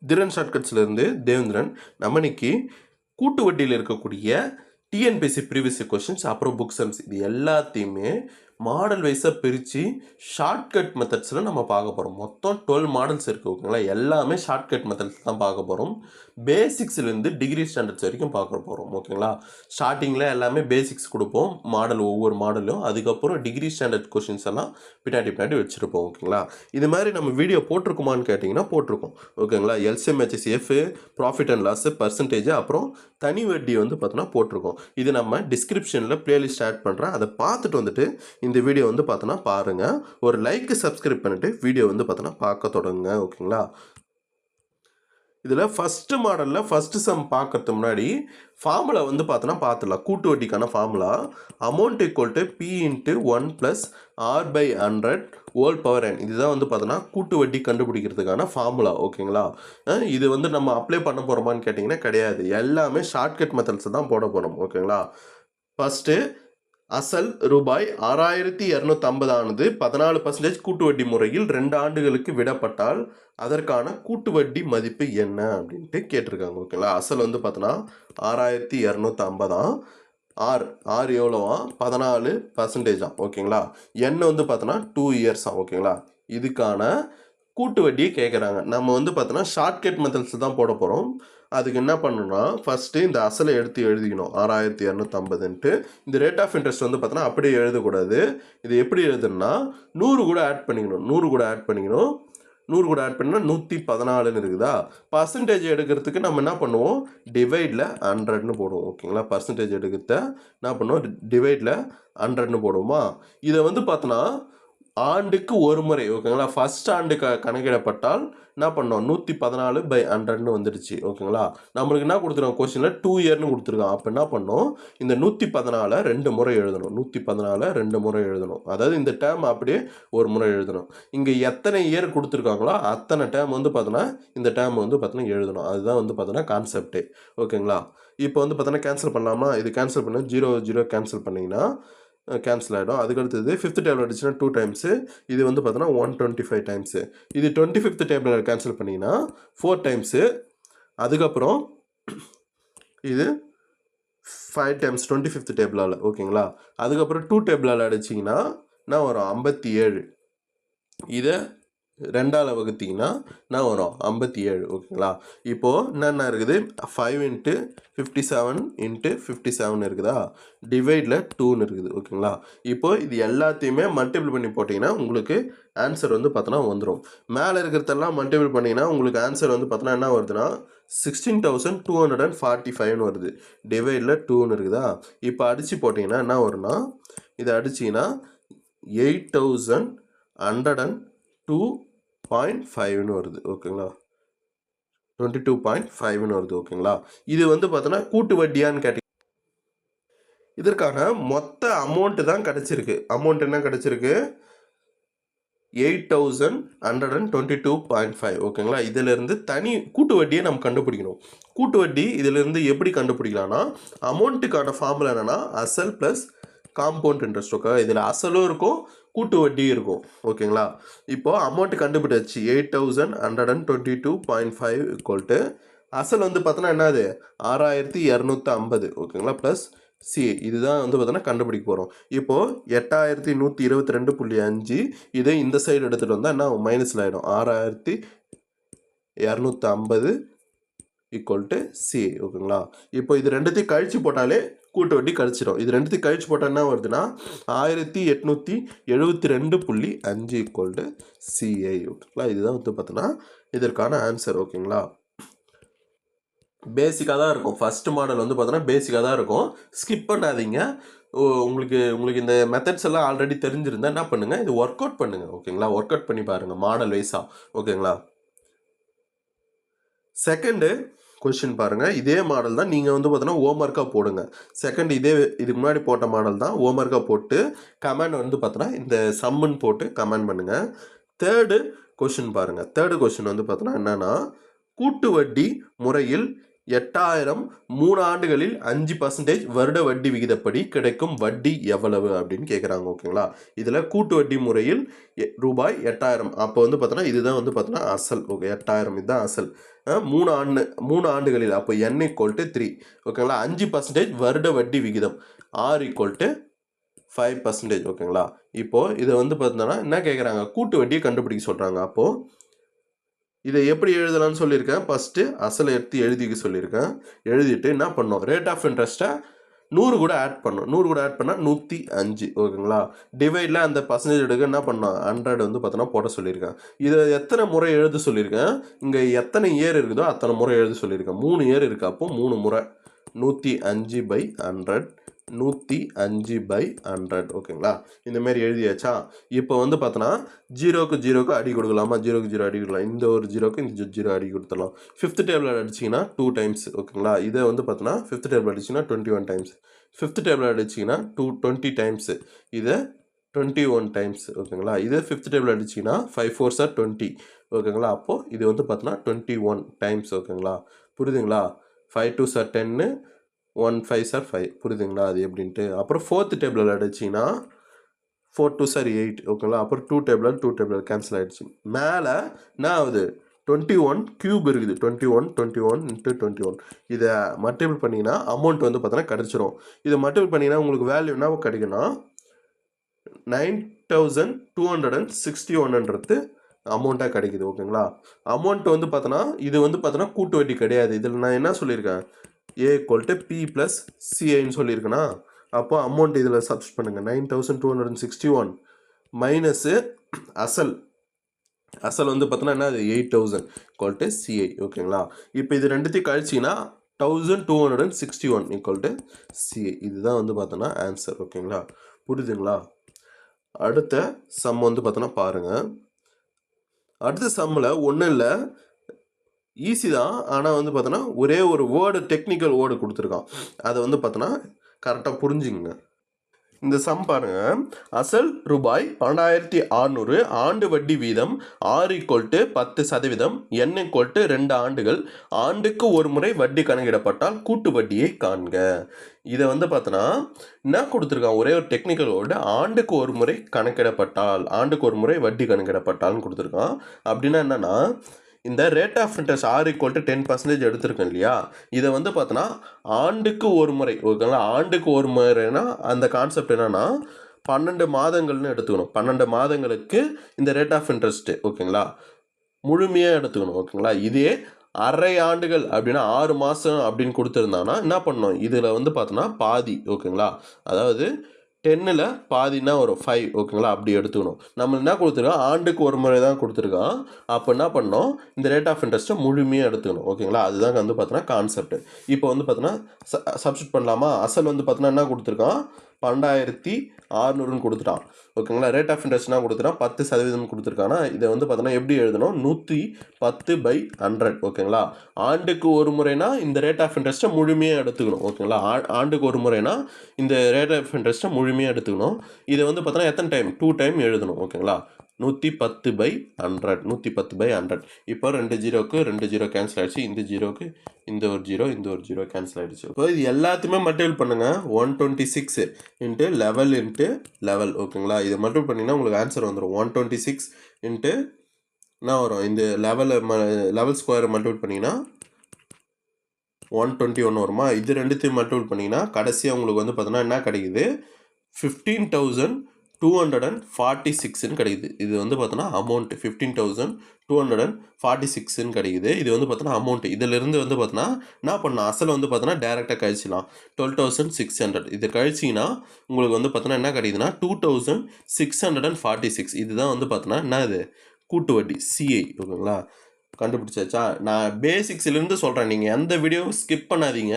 திறன் ஷார்ட்கட்ஸ்லேருந்து தேவேந்திரன். நம்ம இன்னைக்கு கூட்டு வட்டியில் இருக்கக்கூடிய டிஎன்பிஎஸ்சி ப்ரீவியஸ் கொஷின்ஸ் அப்புறம் புக் சம்ஸ் இது எல்லாத்தையுமே மாடல் வைஸாக பிரித்து ஷார்ட்கட் மெத்தட்ஸில் நம்ம பார்க்க போகிறோம். மொத்தம் 12 மாடல்ஸ் இருக்குது ஓகேங்களா. எல்லாமே ஷார்ட்கட் மெத்தட்ஸ் தான் பார்க்க போகிறோம். பேசிக்ஸ்லேருந்து டிகிரி ஸ்டாண்டர்ட்ஸ் வரைக்கும் பார்க்க போகிறோம் ஓகேங்களா. ஸ்டார்டிங்கில் எல்லாமே பேசிக்ஸ் கொடுப்போம் மாடல், ஒவ்வொரு மாடலும். அதுக்கப்புறம் டிகிரி ஸ்டாண்டர்ட் கொஷின்ஸ் எல்லாம் பின்னாடி வச்சுருப்போம் ஓகேங்களா. இது மாதிரி நம்ம வீடியோ போட்டிருக்குமான்னு கேட்டிங்கன்னா போட்டிருக்கோம் ஓகேங்களா. LCM HCF, profit and loss, percentage, அப்புறம் தனி வட்டி வந்து பார்த்தோன்னா போட்டிருக்கோம். இது நம்ம டிஸ்கிரிப்ஷனில் பிளேலிஸ்ட் ஆட் பண்ணுறேன். அதை பார்த்துட்டு வந்துட்டு இந்த வீடியோ வந்து பார்த்தோன்னா பாருங்கள். ஒரு லைக் சப்ஸ்கிரைப் பண்ணிவிட்டு வீடியோ வந்து பார்த்தோன்னா பார்க்க தொடங்குங்க ஓகேங்களா. இதில் ஃபஸ்ட்டு மாடலில் ஃபஸ்ட்டு சம் பார்க்கறதுக்கு முன்னாடி ஃபார்முலா வந்து பார்த்தோன்னா பார்த்துடலாம். கூட்டு வட்டிக்கான formula amount equal to P into 1 + r/100 whole power n. இதுதான் வந்து பார்த்தோன்னா கூட்டு வட்டி கண்டுபிடிக்கிறதுக்கான ஃபார்முலா ஓகேங்களா. இது வந்து நம்ம அப்ளை பண்ண போகிறோமான்னு கேட்டிங்கன்னா கிடையாது. எல்லாமே ஷார்ட்கட் மெத்தட்ஸ் தான் போட போகிறோம் ஓகேங்களா. ஃபஸ்ட்டு அசல் ரூபாய் 6250 ஆனது 14% கூட்டு வட்டி முறையில் 2 ஆண்டுகளுக்கு விடப்பட்டால் அதற்கான கூட்டு வட்டி மதிப்பு என்ன அப்படின்ட்டு கேட்டிருக்காங்க ஓகேங்களா. அசல் வந்து பார்த்தோன்னா 6250 ஆர் எவ்வளோவா 14% ஓகேங்களா. எண் வந்து பார்த்தோன்னா 2 இயர்ஸா ஓகேங்களா. இதுக்கான கூட்டு வட்டியை கேட்குறாங்க. நம்ம வந்து பார்த்தோன்னா ஷார்ட்கட் மெத்தட்ஸ் தான் போட போகிறோம். அதுக்கு என்ன பண்ணணும்னா ஃபஸ்ட்டு இந்த அசலை எடுத்து எழுதிக்கணும் 6250ன்ட்டு. இந்த ரேட் ஆஃப் இன்ட்ரெஸ்ட் வந்து பார்த்தோன்னா அப்படியே எழுதக்கூடாது. இது எப்படி எழுதுன்னா 100 கூட ஆட் பண்ணிக்கணும். 100 கூட ஆட் பண்ணிங்கன்னா 114ன்னு இருக்குதா. பர்சன்டேஜ் எடுக்கிறதுக்கு நம்ம என்ன பண்ணுவோம், டிவைடில் 100ன்னு போடுவோம் ஓகேங்களா. பர்சன்டேஜ் எடுக்கிறத என்ன பண்ணுவோம், டிவைடில் 100ன்னு போடுவோமா. இதை வந்து பார்த்தோன்னா ஆண்டுக்கு ஒரு முறை ஓகேங்களா. ஃபஸ்ட் ஆண்டு கணக்கிடப்பட்டால் என்ன பண்ணோம் 114/100ன்னு வந்துடுச்சு ஓகேங்களா. நம்மளுக்கு என்ன கொடுத்துருக்காங்க கொஸ்டினில் 2 இயர்னு கொடுத்துருக்கான். அப்போ என்ன பண்ணோம், இந்த 114 2 முறை எழுதணும். 114 2 முறை எழுதணும். அதாவது இந்த டேர்ம் அப்படியே ஒரு முறை எழுதணும். இங்கே எத்தனை இயர் கொடுத்துருக்காங்களோ அத்தனை டேர்ம் வந்து பார்த்தோன்னா இந்த டேர்ம் வந்து பார்த்தோன்னா எழுதணும். அதுதான் வந்து பார்த்தோன்னா கான்செப்டே ஓகேங்களா. இப்போ வந்து பார்த்தோன்னா கேன்சல் பண்ணலாமா. இது கேன்சல் பண்ண 0 0 கேன்சல் பண்ணிங்கன்னா கேன்சல் ஆகிடும். அதுக்கடுத்தது 5th டேபிள் அடிச்சுன்னா 2 டைம்ஸு. இது வந்து பார்த்தோன்னா 125 டைம்ஸு. இது 25th டேபிளில் கேன்சல் பண்ணிங்கன்னா 4 டைம்ஸு. அதுக்கப்புறம் இது 5 டைம்ஸ் 25th டேபிளால் ஓகேங்களா. அதுக்கப்புறம் 2 டேபிளால் அடிச்சிங்கன்னா நான் வரும் 57. இதை 2ஆல் வகுத்திங்கன்னா நான் வரும் 57 ஓகேங்களா. இப்போது என்னென்ன இருக்குது 5 × 57 × 57 இருக்குதா, டிவைடில் 2ன்னு இருக்குது ஓகேங்களா. இப்போது இது எல்லாத்தையுமே மல்டிபிள் பண்ணி போட்டிங்கன்னா உங்களுக்கு ஆன்சர் வந்து பார்த்தோன்னா வந்துடும். மேலே இருக்கிறதெல்லாம் மல்டிபிள் பண்ணிங்கன்னா உங்களுக்கு ஆன்சர் வந்து பார்த்தோன்னா என்ன வருதுன்னா 16,245ன்னு வருது. டிவைடில் 2ன்னு இருக்குதா. இப்போ அடித்து போட்டிங்கன்னா என்ன வரும்னா, இதை அடிச்சிங்கன்னா 8,102.5ன்னு வருது ஓகேங்களா. 22.5ன்னு வருது ஓகேங்களா. இது வந்து பார்த்தோன்னா கூட்டு வட்டியான்னு கேட்டீங்க. இதற்கான மொத்த அமௌண்ட்டு தான் கிடச்சிருக்கு. அமௌண்ட் என்ன கிடச்சிருக்கு 8,122.5 ஓகேங்களா. இதிலிருந்து தனி கூட்டு வட்டியை நம்ம கண்டுபிடிக்கணும். கூட்டு வட்டி இதிலிருந்து எப்படி கண்டுபிடிக்கலாம்னா, அமௌண்ட்டுக்கான ஃபார்முலா என்னென்னா அசல் ப்ளஸ் காம்பவுண்ட் இன்ட்ரெஸ்ட் ஓகே. இதில் அசலும் இருக்கும் கூட்டு வட்டியும் இருக்கும் ஓகேங்களா. இப்போது அமௌண்ட்டு கண்டுபிடிச்சி 8,122.5 ஈக்குவல் அசல் வந்து பார்த்தோன்னா என்னது 6,250 ஓகேங்களா ப்ளஸ் சி. இதுதான் வந்து பார்த்தோன்னா கண்டுபிடிக்க போகிறோம். இப்போது 8,122.5 இதை இந்த சைடு எடுத்துகிட்டு வந்தால் என்ன மைனஸில் ஆகிடும். 6,250 ஈக்குவல் சி ஓகேங்களா. இப்போ இது ரெண்டுத்தையும் கழித்து போட்டாலே கூட்டு வட்டி கழிச்சிடும். இது ரெண்டுத்தையும் கழிச்சு போட்டால் என்ன வருதுன்னா 1872.5 ஈக்குவல் சிஐ ஓகேங்களா. இதுதான் வந்து பார்த்தோன்னா இதற்கான ஆன்சர் ஓகேங்களா. பேசிக்காக தான் இருக்கும். ஃபஸ்ட்டு மாடல் வந்து பார்த்தோன்னா பேசிக்காக தான் இருக்கும். ஸ்கிப் பண்ணாதீங்க. உங்களுக்கு இந்த மெத்தட்ஸ் எல்லாம் ஆல்ரெடி தெரிஞ்சிருந்தால் என்ன பண்ணுங்கள், இது ஒர்க் அவுட் பண்ணுங்கள் ஓகேங்களா. ஒர்க் அவுட் பண்ணி பாருங்கள் மாடல் வைஸாக ஓகேங்களா. செகண்டு கொஸ்டின் பாருங்கள். இதே மாடல் தான் நீங்கள் வந்து பார்த்தோன்னா ஹோம்ஒர்க்காக போடுங்க. செகண்ட் இதுக்கு முன்னாடி போட்ட மாடல் தான் ஹோம்ஒர்க்காக போட்டு கமெண்ட் வந்து பார்த்தோன்னா இந்த சம்முன்னு போட்டு கமெண்ட் பண்ணுங்கள். தேர்டு கொஸ்டின் பாருங்கள். தேர்டு கொஸ்டின் வந்து பார்த்தோன்னா என்னென்னா, கூட்டு வட்டி முறையில் 8000 3 ஆண்டுகளில் 5% வருட வட்டி விகிதப்படி கிடைக்கும் வட்டி எவ்வளவு அப்படின்னு கேட்குறாங்க. ஓகேங்களா, இதில் கூட்டு வட்டி முறையில் ரூபாய் 8000. அப்போ வந்து பார்த்தோன்னா இதுதான் வந்து பார்த்தோன்னா அசல். ஓகே, 8000 இதுதான் அசல். 3 ஆண்டுகளில் அப்போ n = 3. ஓகேங்களா, 5% வருட வட்டி விகிதம் r = 5%. ஓகேங்களா, இப்போது இதை வந்து பார்த்தோன்னா என்ன கேட்குறாங்க, கூட்டு வட்டியை கண்டுபிடிக்க சொல்கிறாங்க. அப்போது இதை எப்படி எழுதலாம்னு சொல்லியிருக்கேன். ஃபஸ்ட்டு அசலை எடுத்து எழுதிக்க சொல்லியிருக்கேன். எழுதிட்டு என்ன பண்ணோம், ரேட் ஆஃப் இன்ட்ரெஸ்ட்டை 100 கூட ஆட் பண்ணோம். 100 கூட ஆட் பண்ணால் 105. ஓகேங்களா, டிவைடில் அந்த பர்சன்டேஜ் எடுக்க என்ன பண்ணோம், 100 வந்து பார்த்தோன்னா போட சொல்லியிருக்கேன். இதை எத்தனை முறை எழுத சொல்லியிருக்கேன், இங்கே எத்தனை இயர் இருக்குதோ அத்தனை முறை எழுத சொல்லியிருக்கேன். 3 இயர் இருக்குது, அப்போது 3 முறை 105/100, 105/100. ஓகேங்களா, இந்தமாரி எழுதியாச்சா. இப்போ வந்து பார்த்தோன்னா 0க்கு 0க்கு அடி கொடுக்கலாமா, 0க்கு 0 அடி கொடுக்கலாம். இந்த ஒரு 0க்கு இந்த 0 அடி கொடுத்துடலாம். 5th டேபிள் அடிச்சிங்கன்னா 2 டைம்ஸ். ஓகேங்களா, இதை வந்து பார்த்தோன்னா 5th டேபிள் அடிச்சிங்கன்னா 21 டைம்ஸ். 5th டேபிள் அடிச்சிங்கன்னா 20 டைம்ஸ். இதை 21 டைம்ஸ். ஓகேங்களா, இதே 5th டேபிள் அடிச்சிங்கன்னா 5 4s are 20. ஓகேங்களா, அப்போது இது வந்து பார்த்தோன்னா 21 டைம்ஸ். ஓகேங்களா, புரியுதுங்களா. 5 2s are 10, 1 5s are 5. புரியுதுங்களா அது எப்படின்ட்டு. அப்புறம் 4th டேபிளில் அடிச்சிங்கன்னா 4 2s are 8. ஓகேங்களா, அப்புறம் 2 டேபிள் கேன்சல் ஆகிடுச்சு. மேலே என்ன ஆகுது, 21 கியூப் இருக்குது. 21 × 21. இதை மல்டிபிள் பண்ணிங்கன்னா அமௌண்ட் வந்து பார்த்தோன்னா கிடச்சிரும். இதை மல்டிபிள் பண்ணிங்கன்னா உங்களுக்கு வேல்யூ என்ன கிடைக்குன்னா 9261 அமௌண்ட்டாக கிடைக்குது. ஓகேங்களா, அமௌண்ட் வந்து பார்த்தோன்னா இது வந்து பார்த்தோன்னா கூட்டு வட்டி கிடையாது. இதில் நான் என்ன சொல்லியிருக்கேன், A = P + CIன்னு சொல்லியிருக்கேன்னா, அப்போ அமௌண்ட் இதில் சப்ஸ்ட் பண்ணுங்கள். 9261 மைனஸு அசல். அசல் வந்து பார்த்தோன்னா என்ன, அது 8000 = CI. ஓகேங்களா, இப்போ இது ரெண்டுத்தையும் கழிச்சிங்கன்னா 1261 = CI. இதுதான் வந்து பார்த்தோன்னா ஆன்சர். ஓகேங்களா, புரியுதுங்களா. அடுத்த சம் வந்து பார்த்தோன்னா பாருங்கள். அடுத்த சம்மில் ஒன்றும் இல்லை, ஈஸி தான். ஆனால் வந்து பார்த்தோன்னா ஒரே ஒரு வேர்டு, டெக்னிக்கல் வேர்டு கொடுத்துருக்கான். அதை வந்து பார்த்தோன்னா கரெக்டாக புரிஞ்சுங்க. இந்த சம் பாருங்க, அசல் ரூபாய் 12600, ஆண்டு வட்டி வீதம் r = 10%, n = 2 ஆண்டுகள், ஆண்டுக்கு ஒரு முறை வட்டி கணக்கிடப்பட்டால் கூட்டு வட்டியை காண்க. இதை வந்து பார்த்தோன்னா என்ன கொடுத்துருக்கான், ஒரே ஒரு டெக்னிக்கல் வேர்டு, ஆண்டுக்கு ஒரு முறை கணக்கிடப்பட்டால், ஆண்டுக்கு ஒரு முறை வட்டி கணக்கிடப்பட்டால்னு கொடுத்துருக்கான். அப்படின்னா என்னன்னா, இந்த ரேட் ஆஃப் இன்ட்ரெஸ்ட் r = 10% எடுத்திருக்கேன் இல்லையா, இதை வந்து பார்த்தோன்னா ஆண்டுக்கு ஒரு முறை. ஓகேங்களா, ஆண்டுக்கு ஒரு முறைனா அந்த கான்செப்ட் என்னன்னா 12 மாதங்கள்னு எடுத்துக்கணும். 12 மாதங்களுக்கு இந்த ரேட் ஆஃப் இன்ட்ரெஸ்ட்டு ஓகேங்களா முழுமையாக எடுத்துக்கணும். ஓகேங்களா, இதே அரை ஆண்டுகள் அப்படின்னா 6 மாதம் அப்படின்னு கொடுத்துருந்தாங்கன்னா என்ன பண்ணணும், இதில் வந்து பார்த்தோன்னா பாதி. ஓகேங்களா, அதாவது 10ல் பாதினா ஒரு 5. ஓகேங்களா, அப்படி எடுத்துக்கணும். நம்ம என்ன கொடுத்துருக்கோம், ஆண்டுக்கு ஒரு முறை தான் கொடுத்துருக்கோம். அப்போ என்ன பண்ணோம், இந்த ரேட் ஆஃப் இன்ட்ரெஸ்ட்டை முழுமையாக எடுத்துக்கணும். ஓகேங்களா, அதுதான் வந்து பார்த்தோன்னா கான்செப்ட். இப்போ வந்து பார்த்தோன்னா சப்ஸ்டிட் பண்ணலாமா. அசல் வந்து பார்த்தோன்னா என்ன கொடுத்துருக்கான், 12600 கொடுத்துட்டான். ஓகேங்களா, ரேட் ஆஃப் இன்ட்ரெஸ்ட் என்ன கொடுத்துட்டான், 10% கொடுத்துருக்கானா. இதை வந்து பார்த்தோன்னா எப்படி எழுதணும், 110/100. ஓகேங்களா, ஆண்டுக்கு ஒரு முறைனா இந்த ரேட் ஆஃப் இன்ட்ரெஸ்ட்டை முழுமையாக எடுத்துக்கணும். ஓகேங்களா, ஆண்டுக்கு ஒரு முறைனா இந்த ரேட் ஆஃப் இன்ட்ரெஸ்ட்டை முழுமையாக எடுத்துக்கணும். இதை வந்து பார்த்தோன்னா எத்தனை டைம், 2 டைம் எழுதணும். ஓகேங்களா, 110/100, 110/100. இப்போ 2 0க்கு 2 0 கேன்சல் ஆகிடுச்சு. இந்த 0க்கு இந்த ஒரு 0, இந்த ஒரு 0 கேன்சல் ஆகிடுச்சு. இப்போ இது எல்லாத்தையுமே மல்டிபிள் பண்ணுங்கள். 126 × 11 × 11. ஓகேங்களா, இதை மல்டிபிள் பண்ணிங்கன்னா உங்களுக்கு ஆன்சர் வந்துடும். 126 × என்ன வரும், இந்த லெவல் ஸ்கொயரை மல்டிபிள் பண்ணிங்கன்னா 121 வருமா. இது ரெண்டுத்தையும் மல்டிபிள் பண்ணிங்கன்னா கடைசியாக உங்களுக்கு வந்து பார்த்தோன்னா என்ன கிடைக்குது, 15,246 கிடைக்குது. இது வந்து பார்த்தோன்னா அமௌண்ட் 15,246 கிடைக்குது. இது வந்து பார்த்தோன்னா அமௌண்ட். இதிலிருந்து வந்து பார்த்தோன்னா என்ன பண்ணலாம், அசலை வந்து பார்த்தோன்னா டேரெக்டாக கழிச்சிடலாம். 12,600 இது கழிச்சிங்கன்னா உங்களுக்கு வந்து பார்த்தோன்னா என்ன கிடைக்குதுன்னா 2,646. இதுதான் வந்து பார்த்தோன்னா என்ன, இது கூட்டு வட்டி CI. ஓகேங்களா, கண்டுபிடிச்சாச்சா. நான் பேசிக்ஸ்லேருந்து சொல்கிறேன், நீங்கள் எந்த வீடியோவும் ஸ்கிப் பண்ணாதீங்க,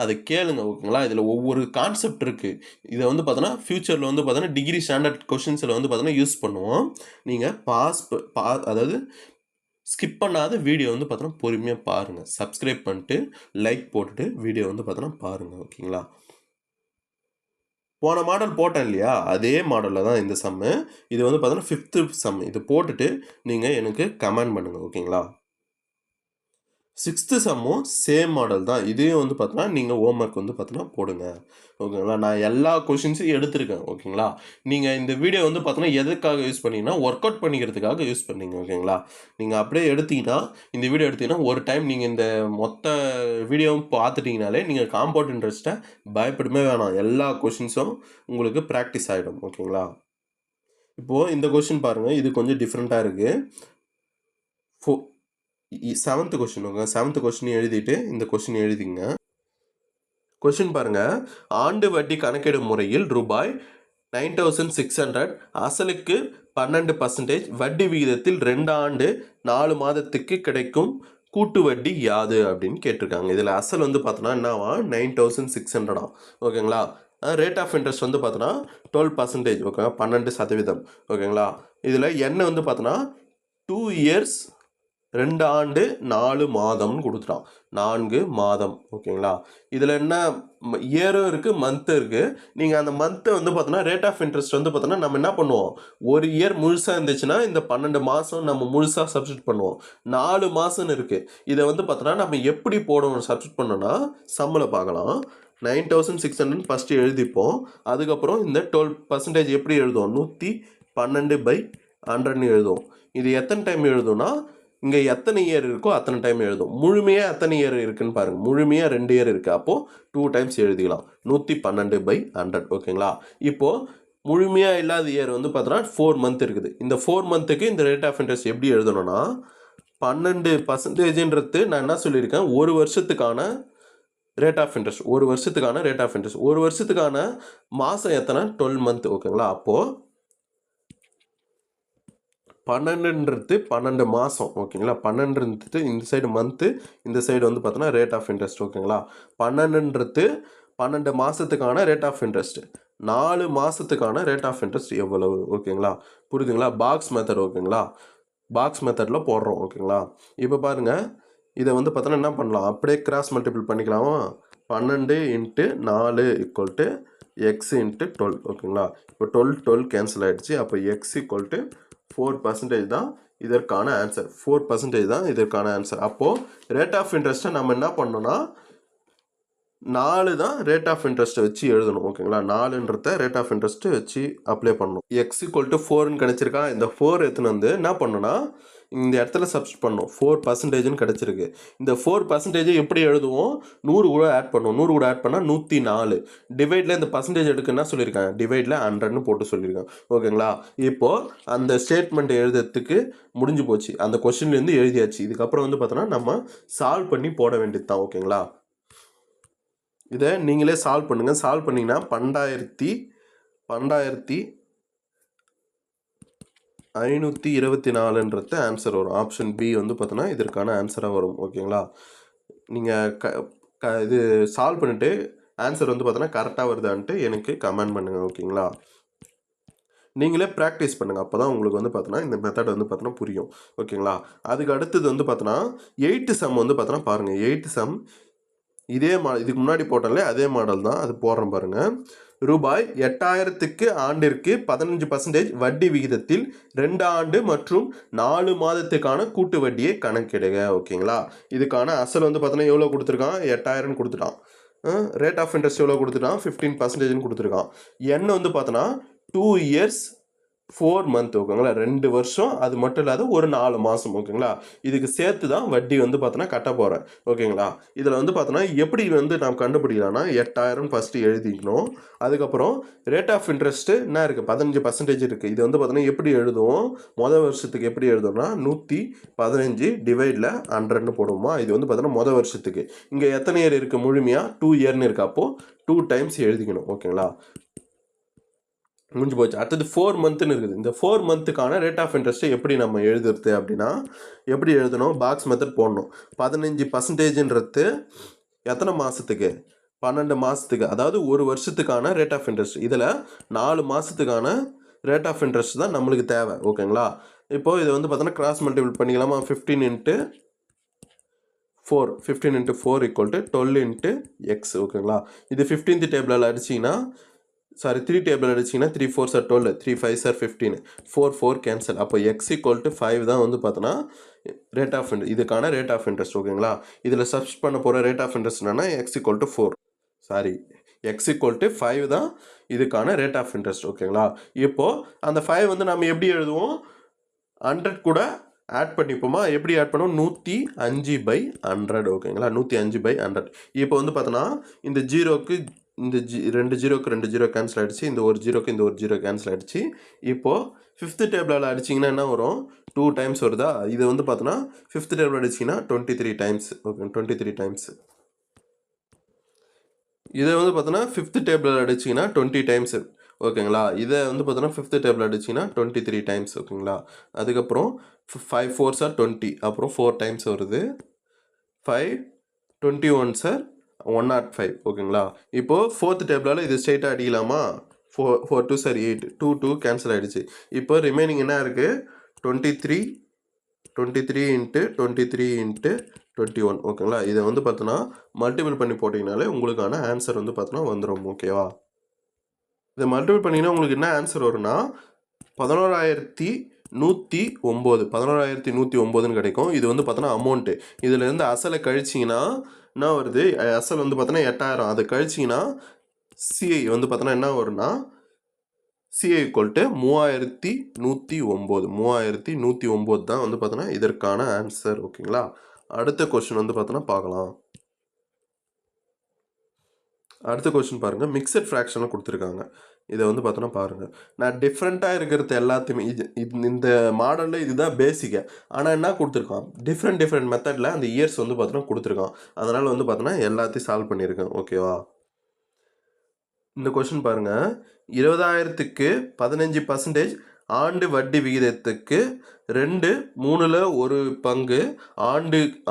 அதை கேளுங்க. ஓகேங்களா, இதில் ஒவ்வொரு கான்செப்ட் இருக்குது. இதை வந்து பார்த்தோன்னா ஃப்யூச்சரில் வந்து பார்த்தோன்னா டிகிரி ஸ்டாண்டர்ட் கொஷின்ஸில் வந்து பார்த்தோன்னா யூஸ் பண்ணுவோம். நீங்கள் அதாவது ஸ்கிப் பண்ணாத வீடியோ வந்து பார்த்தோன்னா பொறுமையாக பாருங்கள். சப்ஸ்கிரைப் பண்ணிட்டு லைக் போட்டுட்டு வீடியோ வந்து பார்த்தோன்னா பாருங்கள். ஓகேங்களா, போன மாடல் போட்டேன் இல்லையா, அதே மாடலில் தான் இந்த சம்மு. இது வந்து பார்த்தோன்னா 5th சம். இது போட்டுட்டு நீங்கள் எனக்கு கமெண்ட் பண்ணுங்கள். ஓகேங்களா. சிக்ஸ்த்து சம்மும் சேம் மாடல் தான். இதையும் வந்து பார்த்தீங்கன்னா நீங்கள் ஹோம்ஒர்க் வந்து பார்த்தீங்கன்னா போடுங்க. ஓகேங்களா? நான் எல்லா கொஷின்ஸையும் எடுத்திருக்கேன். ஓகேங்களா? நீங்கள் இந்த வீடியோ வந்து பார்த்தீங்கன்னா எதுக்காக யூஸ் பண்ணீங்கன்னா, ஒர்க் அவுட் பண்ணிக்கிறதுக்காக யூஸ் பண்ணீங்க. ஓகேங்களா? நீங்கள் அப்படியே எடுத்தீங்கன்னா, இந்த வீடியோ எடுத்தீங்கன்னா ஒரு டைம் நீங்கள் இந்த மொத்த வீடியோவும் பார்த்துட்டீங்கனாலே நீங்கள் காம்பவுண்ட் இன்ட்ரெஸ்ட்டை பயப்படவே வேணாம். எல்லா கொஷின்ஸும் உங்களுக்கு ப்ராக்டிஸ் ஆகிடும். ஓகேங்களா? இப்போது இந்த கொஷின் பாருங்கள், இது கொஞ்சம் டிஃப்ரெண்ட்டாக இருக்குது. 7th question. Okay, 7th question எழுதிட்டு இந்த கொஸ்டின் எழுதிங்க. கொஸ்டின் பாருங்க, ஆண்டு வட்டி கணக்கிடும் முறையில் ரூபாய் 9600 அசலுக்கு 12% வட்டி விகிதத்தில் 2 ஆண்டு 4 மாதத்துக்கு கிடைக்கும் கூட்டு வட்டி யாது அப்படின்னு கேட்டிருக்காங்க. இதில் அசல் வந்து பார்த்தோன்னா என்னவா 9600. ஓகேங்களா? ரேட் ஆஃப் இன்ட்ரெஸ்ட் வந்து பார்த்தோன்னா 12%. ஓகே, 12%. ஓகேங்களா? இதில் என்ன வந்து பார்த்தோன்னா 2 இயர்ஸ் 2 ஆண்டு 4 மாதம்னு கொடுத்துட்டான். 4 மாதம். ஓகேங்களா? இதில் என்ன இயரும் இருக்குது, மந்த்தும் இருக்குது. நீங்கள் அந்த மந்த்தை வந்து பார்த்தோன்னா ரேட் ஆஃப் இன்ட்ரெஸ்ட் வந்து பார்த்தோன்னா நம்ம என்ன பண்ணுவோம், ஒரு இயர் முழுசாக இருந்துச்சுன்னா இந்த 12 மாதம் நம்ம முழுசாக சப்ஸ்டியூட் பண்ணுவோம். 4 மாதம்னு இருக்குது. இதை வந்து பார்த்தோன்னா நம்ம எப்படி போடணும் சப்ஸ்டியூட் பண்ணோன்னா சம்மில் பார்க்கலாம். 9600 ஃபஸ்ட்டு எழுதிப்போம். அதுக்கப்புறம் இந்த 12% எப்படி எழுதுவோம், 112/100ன்னு எழுதுவோம். இது எத்தனை டைம் எழுதும்னா, இங்கே எத்தனை இயர் இருக்கோ அத்தனை டைம் எழுதும். முழுமையாக எத்தனை இயர் இருக்குன்னு பாருங்கள். முழுமையாக 2 இயர் இருக்குது. அப்போது 2 டைம்ஸ் எழுதிக்கலாம். 112/100. ஓகேங்களா? இப்போது முழுமையாக இல்லாத இயர் வந்து பார்த்தோன்னா 4 மந்த் இருக்குது. இந்த 4 மந்த்துக்கு இந்த ரேட் ஆஃப் இன்ட்ரெஸ்ட் எப்படி எழுதணும்னா, 12%ன்றது நான் என்ன சொல்லியிருக்கேன், ஒரு வருஷத்துக்கான ரேட் ஆஃப் இன்ட்ரெஸ்ட். ஒரு வருஷத்துக்கான ரேட் ஆஃப் இன்ட்ரெஸ்ட். ஒரு வருஷத்துக்கான மாதம் எத்தனை, 12 மந்த். ஓகேங்களா? அப்போது 12ன்றது 12 மாதம். ஓகேங்களா? 12ன்றது இந்த சைடு மந்த்து, இந்த சைடு வந்து பார்த்தோன்னா ரேட் ஆஃப் இன்ட்ரெஸ்ட். ஓகேங்களா? 12ன்றது 12 மாதத்துக்கான ரேட் ஆஃப் இன்ட்ரெஸ்ட். 4 மாதத்துக்கான ரேட் ஆஃப் இன்ட்ரெஸ்ட் எவ்வளவு? ஓகேங்களா? புரியுதுங்களா? Box method. ஓகேங்களா? பாக்ஸ் மெத்தடில் போடுறோம். ஓகேங்களா? இப்போ பாருங்கள், இதை வந்து பார்த்தோன்னா என்ன பண்ணலாம், அப்படியே கிராஸ் மல்டிபிள் பண்ணிக்கலாமா? 12 × 4 = x × 12. ஓகேங்களா? இப்போ 12 கேன்சல் ஆகிடுச்சு. அப்போ x = 4% தான் இதற்கான ஆன்சர். 4% தான் இதற்கான ஆன்சர். அப்போது ரேட் ஆஃப் இன்ட்ரெஸ்ட்டை நம்ம என்ன பண்ணோன்னா 4 தான் ரேட் ஆஃப் இன்ட்ரெஸ்ட்டை வச்சு எழுதணும். ஓகேங்களா? 4ன்றத ரேட் ஆஃப் இன்ட்ரெஸ்ட்டு வச்சு அப்ளை பண்ணணும். x = 4ன்னு கிடச்சிருக்கா. இந்த 4 எடுத்துன்னு வந்து என்ன பண்ணணும்னா இந்த இடத்துல சப்ஸ்டியூட் பண்ணணும். 4%ன்னு கிடச்சிருக்கு. இந்த 4% எப்படி எழுதுவோம், 100 கூட ஆட் பண்ணுவோம். 100 கூட ஆட் பண்ணால் 104. டிவைடில் இந்த பர்சன்டேஜ் எடுக்குன்னா சொல்லியிருக்காங்க, டிவைடில் 100ன்னு போட்டு சொல்லியிருக்காங்க. ஓகேங்களா? இப்போது அந்த ஸ்டேட்மெண்ட் எழுதுறதுக்கு முடிஞ்சு போச்சு. அந்த கொஸ்டின்லேருந்து எழுதியாச்சு. இதுக்கப்புறம் வந்து பார்த்தோன்னா நம்ம சால்வ் பண்ணி போட வேண்டியது தான். ஓகேங்களா? இதை நீங்களே சால்வ் பண்ணுங்கள். சால்வ் பண்ணிங்கன்னா 12524ன்றது ஆன்சர் வரும். ஆப்ஷன் பி வந்து பார்த்தோன்னா இதற்கான ஆன்சராக வரும். ஓகேங்களா? நீங்கள் இது சால்வ் பண்ணிவிட்டு ஆன்சர் வந்து பார்த்தோன்னா கரெக்டாக வருதான்ட்டு எனக்கு கமெண்ட் பண்ணுங்கள். ஓகேங்களா? நீங்களே ப்ராக்டிஸ் பண்ணுங்கள். அப்போ தான் உங்களுக்கு வந்து பார்த்தோன்னா இந்த மெத்தட் வந்து பார்த்தோன்னா புரியும். ஓகேங்களா? அதுக்கு அடுத்தது வந்து பார்த்தோன்னா 8th சம் வந்து பார்த்தோன்னா பாருங்கள். 8th சம் இதே இதுக்கு முன்னாடி போட்டாலே அதே மாடல் தான். அது போடுறேன் பாருங்கள். ரூபாய் 8000க்கு ஆண்டிற்கு 15% வட்டி விகிதத்தில் 2 ஆண்டு மற்றும் 4 மாதத்துக்கான கூட்டு வட்டியை கணக்கிடுக. ஓகேங்களா? இதுக்கான அசல் வந்து பார்த்தோன்னா எவ்வளோ கொடுத்துருக்கான், 8000 கொடுத்துட்டான். ரேட் ஆஃப் இன்ட்ரெஸ்ட் எவ்வளோ கொடுத்துட்டான், 15%ன்னு கொடுத்துருக்கான். என்ன வந்து பார்த்தோன்னா 2 இயர்ஸ் 4 மந்த். ஓகேங்களா? 2 வருஷம். அது மட்டும் இல்லாத ஒரு 4 மாதம். ஓகேங்களா? இதுக்கு சேர்த்து தான் வட்டி வந்து பார்த்தோன்னா கட்ட போகிறேன். ஓகேங்களா? இதில் வந்து பார்த்தோன்னா எப்படி வந்து நாம் கண்டுபிடிக்கலாம்னா 8000 ஃபஸ்ட்டு எழுதிக்கணும். அதுக்கப்புறம் ரேட் ஆஃப் இன்ட்ரெஸ்ட்டு என்ன இருக்குது, 15% இருக்குது. இது வந்து பார்த்தோன்னா எப்படி எழுதுவோம், மொதல் வருஷத்துக்கு எப்படி எழுதுவோம்னா 115 டிவைடில் 100ன்னு போடுவோமா. இது வந்து பார்த்தோன்னா மொதல் வருஷத்துக்கு. இங்கே எத்தனை இயர் இருக்குது, முழுமையாக 2 இயர்னு இருக்குது. அப்போது 2 டைம்ஸ் எழுதிக்கணும். ஓகேங்களா? முடிஞ்சு போச்சு. அடுத்தது 4 மந்த்துன்னு இருக்குது. இந்த 4 மந்த்துக்கான ரேட் ஆஃப் இன்ட்ரெஸ்ட்டை எப்படி நம்ம எழுதுறது அப்படின்னா, எப்படி எழுதணும், பாக்ஸ் மெத்தட் போடணும். 15%ன்றது எத்தனை மாதத்துக்கு, 12 மாதத்துக்கு. அதாவது ஒரு வருஷத்துக்கான ரேட் ஆஃப் இன்ட்ரெஸ்ட். இதில் 4 மாதத்துக்கான ரேட் ஆஃப் இன்ட்ரெஸ்ட் தான் நம்மளுக்கு தேவை. ஓகேங்களா? இப்போது இதை வந்து பார்த்தோன்னா கிராஸ் மல்டிபிள் பண்ணிக்கலாமா. 15 × 4 = 12 × x. ஓகேங்களா? இது 15th டேபிளில் அடிச்சிங்கன்னா சாரி 3 டேபிள் அடிச்சிங்கன்னா 3 4s are 12, 3 5s are 15, 4 4 cancel. அப்போ x = 5 தான் வந்து பார்த்தோன்னா ரேட் ஆஃப் இதுக்கான ரேட் ஆஃப் இன்ட்ரெஸ்ட். ஓகேங்களா, இதில் சப்ஸ்ட் பண்ண போகிற ரேட் ஆஃப் இன்ட்ரெஸ்ட் என்னன்னா x = 4, சாரி x = 5 தான் இதுக்கான ரேட் ஆஃப் இன்ட்ரெஸ்ட். ஓகேங்களா, இப்போது அந்த 5 வந்து நம்ம எப்படி எழுதுவோம், 100 கூட ஆட் பண்ணிப்போமா, எப்படி ஆட் பண்ணுவோம், 105/100. ஓகேங்களா, 105/100. இப்போ வந்து பார்த்தோன்னா இந்த ஜீரோக்கு இந்த 2 ஜீரோக்கு 2 ஜீரோ கேன்சல் ஆகிடுச்சு, இந்த ஒரு ஜீரோக்கு இந்த ஒரு ஜீரோ கேன்சல் ஆகிடுச்சு. இப்போது 5th டேபிளில் அடிச்சிங்கன்னா என்ன வரும், 2 டைம்ஸ் வருதா. இது வந்து பார்த்தோன்னா 5th டேபிள் அடிச்சிங்கன்னா 23 டைம்ஸ். Okay, 23 times. இதை வந்து பார்த்தோன்னா 5th டேபிளில் அடிச்சிங்கன்னா 20 டைம்ஸ். ஓகேங்களா, இதை வந்து பார்த்தோன்னா 5th டேபிள் அடிச்சிங்கன்னா 23 டைம்ஸ். ஓகேங்களா, அதுக்கப்புறம் 5 4s are 20, அப்புறம் 4 டைம்ஸ் வருது. 5 21s are 105. ஓகேங்களா, இப்போது 4th டேபிளால் இது ஸ்ட்ரெயிட்டாக அடிக்கலாமா, 4 2s are 8, 2 2 கேன்சல் ஆகிடுச்சு. இப்போ ரிமைனிங் என்ன இருக்குது, 23 23 × 23 × 21. ஓகேங்களா, இதை வந்து பார்த்தோன்னா மல்டிபிள் பண்ணி போட்டிங்கனாலே உங்களுக்கான ஆன்சர் வந்து பார்த்தோன்னா வந்துடும். ஓகேவா, இதை மல்டிபிள் பண்ணிங்கன்னா உங்களுக்கு என்ன ஆன்சர் வரும்னா 11,109, 11,109 கிடைக்கும். இது வந்து பார்த்தோன்னா அமௌண்ட்டு. இதுலேருந்து அசலை கழிச்சிங்கன்னா என்ன வருது, அசல் வந்து பார்த்தோன்னா 8,000. அதை கழிச்சிங்கன்னா சிஐ வந்து பார்த்தோன்னா என்ன வரும்னா சிஐ = 3,109. 3,109 தான் வந்து பார்த்தோன்னா இதற்கான ஆன்சர். ஓகேங்களா, அடுத்த கொஸ்டின் வந்து பார்த்தோன்னா பார்க்கலாம். அடுத்த கொஸ்டின் பாருங்கள், மிக்சட் ஃப்ராக்ஷனில் கொடுத்துருக்காங்க. இதை வந்து பார்த்தோன்னா பாருங்கள், நான் டிஃப்ரெண்ட்டாக இருக்கிறது எல்லாத்தையுமே இந்த மாடலில் இதுதான் பேசிக்கு. ஆனால் என்ன கொடுத்துருக்கான், டிஃப்ரெண்ட் மெத்தடில் அந்த இயர்ஸ் வந்து பார்த்தோன்னா கொடுத்துருக்கான். அதனால் வந்து பார்த்தோன்னா எல்லாத்தையும் சால்வ் பண்ணியிருக்கேன். ஓகேவா, இந்த கொஸ்டின் பாருங்கள், 20,000க்கு 15% ஆண்டு வட்டி விகிதத்துக்கு 2/3